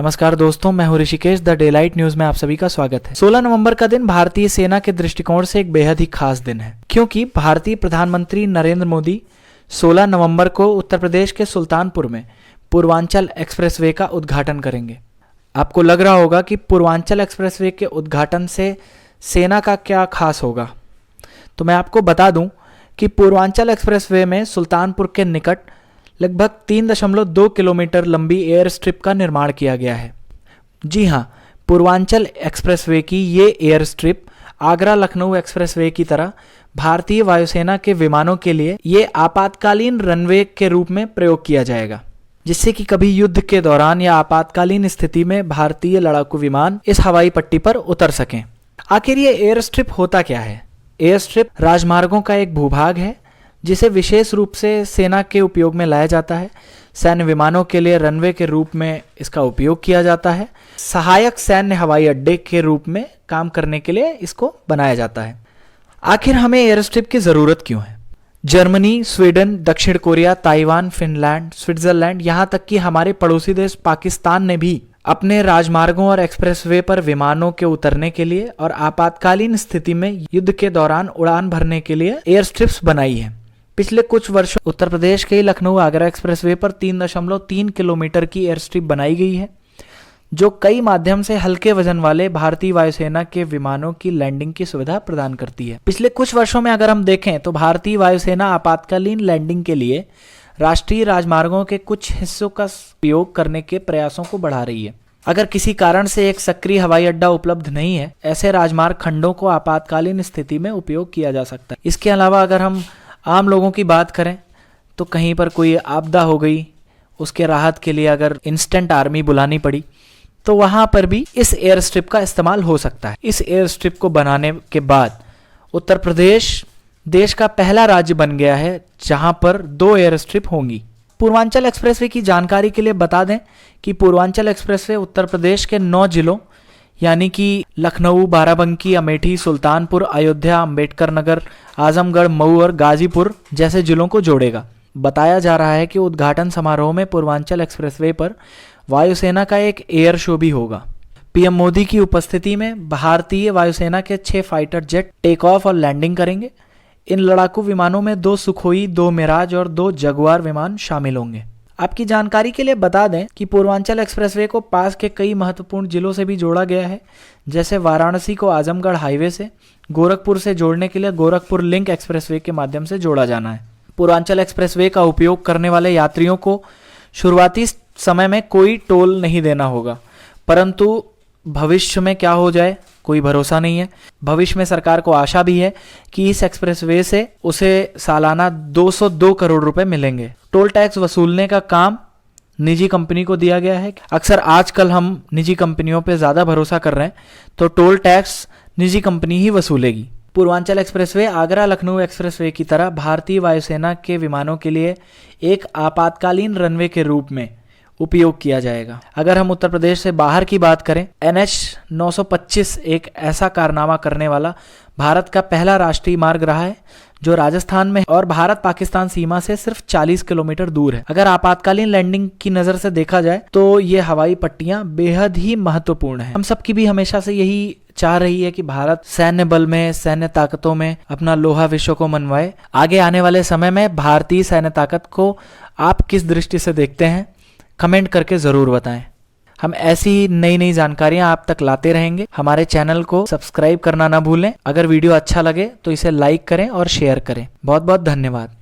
नमस्कार दोस्तों, मैं हूं ऋषिकेश। द डेलाइट न्यूज में आप सभी का स्वागत है। 16 नवंबर का दिन भारतीय सेना के दृष्टिकोण से एक बेहद ही खास दिन है, क्योंकि भारतीय प्रधानमंत्री नरेंद्र मोदी 16 नवंबर को उत्तर प्रदेश के सुल्तानपुर में पूर्वांचल एक्सप्रेसवे का उद्घाटन करेंगे। आपको लग रहा होगा कि पूर्वांचल एक्सप्रेसवे के उद्घाटन से सेना का क्या खास होगा, तो मैं आपको बता दूं कि पूर्वांचल एक्सप्रेसवे में सुल्तानपुर के निकट लगभग 3.2 किलोमीटर लंबी एयर स्ट्रिप का निर्माण किया गया है। जी हाँ, पूर्वांचल एक्सप्रेसवे की ये air strip Agra Lucknow expressway की तरह भारतीय वायुसेना के विमानों के लिए ये आपातकालीन रनवे के रूप में प्रयोग किया जाएगा, जिससे कि कभी युद्ध के दौरान या आपातकालीन स्थिति में भारतीय लड़ाकू विमान इस हवाई पट्टी पर उतर सकें। आखिर ये एयर स्ट्रिप होता क्या है? एयर स्ट्रिप राजमार्गों का एक भूभाग है जिसे विशेष रूप से सेना के उपयोग में लाया जाता है। सैन्य विमानों के लिए रनवे के रूप में इसका उपयोग किया जाता है। सहायक सैन्य हवाई अड्डे के रूप में काम करने के लिए इसको बनाया जाता है। आखिर हमें एयर स्ट्रिप की ज़रूरत क्यों है? जर्मनी, स्वीडन, दक्षिण कोरिया, ताइवान, फिनलैंड, स्विट्जरलैंड, यहाँ तक कि हमारे पड़ोसी देश पाकिस्तान ने भी अपने राजमार्गों और एक्सप्रेसवे पर विमानों के उतरने के लिए और आपातकालीन स्थिति में युद्ध के दौरान उड़ान भरने के लिए एयर स्ट्रिप्स बनाई है। पिछले कुछ वर्षों उत्तर प्रदेश के लखनऊ आगरा एक्सप्रेसवे पर 3.3 किलोमीटर की एयर स्ट्रिप बनाई गई है, जो कई माध्यम से हल्के वजन वाले भारतीय वायुसेना के विमानों की लैंडिंग की सुविधा प्रदान करती है। पिछले कुछ वर्षों में अगर हम देखें तो भारतीय वायुसेना आपातकालीन लैंडिंग के लिए राष्ट्रीय राजमार्गों के कुछ हिस्सों का उपयोग करने के प्रयासों को बढ़ा रही है। अगर किसी कारण से एक सक्रिय हवाई अड्डा उपलब्ध नहीं है, ऐसे राजमार्ग खंडों को आपातकालीन स्थिति में उपयोग किया जा सकता है। इसके अलावा अगर हम आम लोगों की बात करें तो कहीं पर कोई आपदा हो गई, उसके राहत के लिए अगर इंस्टेंट आर्मी बुलानी पड़ी, तो वहाँ पर भी इस एयर स्ट्रिप का इस्तेमाल हो सकता है। इस एयर स्ट्रिप को बनाने के बाद उत्तर प्रदेश देश का पहला राज्य बन गया है जहाँ पर 2 एयर स्ट्रिप होंगी। पूर्वांचल एक्सप्रेसवे की जानकारी के लिए बता दें कि पूर्वांचल एक्सप्रेसवे उत्तर प्रदेश के 9 जिलों यानी कि लखनऊ, बाराबंकी, अमेठी, सुल्तानपुर, अयोध्या, अंबेडकर नगर, आजमगढ़, मऊ और गाजीपुर जैसे जिलों को जोड़ेगा। बताया जा रहा है कि उद्घाटन समारोह में पूर्वांचल एक्सप्रेसवे पर वायुसेना का एक एयर शो भी होगा। पीएम मोदी की उपस्थिति में भारतीय वायुसेना के 6 फाइटर जेट टेक ऑफ और लैंडिंग करेंगे। इन लड़ाकू विमानों में 2 सुखोई, 2 मिराज और 2 जगुआर विमान शामिल होंगे। आपकी जानकारी के लिए बता दें कि पूर्वांचल एक्सप्रेसवे को पास के कई महत्वपूर्ण जिलों से भी जोड़ा गया है, जैसे वाराणसी को आजमगढ़ हाईवे से, गोरखपुर से जोड़ने के लिए गोरखपुर लिंक एक्सप्रेसवे के माध्यम से जोड़ा जाना है। पूर्वांचल एक्सप्रेसवे का उपयोग करने वाले यात्रियों को शुरुआती समय में कोई टोल नहीं देना होगा, परंतु भविष्य में क्या हो जाए कोई भरोसा नहीं है। भविष्य में सरकार को आशा भी है कि इस एक्सप्रेसवे से उसे सालाना 202 करोड़ रुपए मिलेंगे। टोल टैक्स वसूलने का काम निजी कंपनी को दिया गया है। अक्सर आजकल हम निजी कंपनियों पे ज़्यादा भरोसा कर रहे हैं, तो टोल टैक्स निजी कंपनी ही वसूलेगी। पूर्वांचल एक्सप्रेसवे आगरा लखनऊ एक्सप्रेसवे की तरह भारतीय वायुसेना के विमानों के लिए एक आपातकालीन रनवे के रूप में उपयोग किया जाएगा। अगर हम उत्तर प्रदेश से बाहर की बात करें, NH 925 एक ऐसा कारनामा करने वाला भारत का पहला राष्ट्रीय मार्ग रहा है जो राजस्थान में और भारत पाकिस्तान सीमा से सिर्फ 40 किलोमीटर दूर है। अगर आपातकालीन लैंडिंग की नज़र से देखा जाए तो ये हवाई पट्टियां बेहद ही महत्वपूर्ण है। हम सबकी भी हमेशा से यही चाह रही है कि भारत सैन्य बल में, सैन्य ताकतों में अपना लोहा विश्व को मनवाए। आगे आने वाले समय में भारतीय सैन्य ताकत को आप किस दृष्टि से देखते हैं, कमेंट करके ज़रूर बताएं। हम ऐसी ही नई नई जानकारियां आप तक लाते रहेंगे। हमारे चैनल को सब्सक्राइब करना ना भूलें। अगर वीडियो अच्छा लगे तो इसे लाइक करें और शेयर करें। बहुत बहुत धन्यवाद।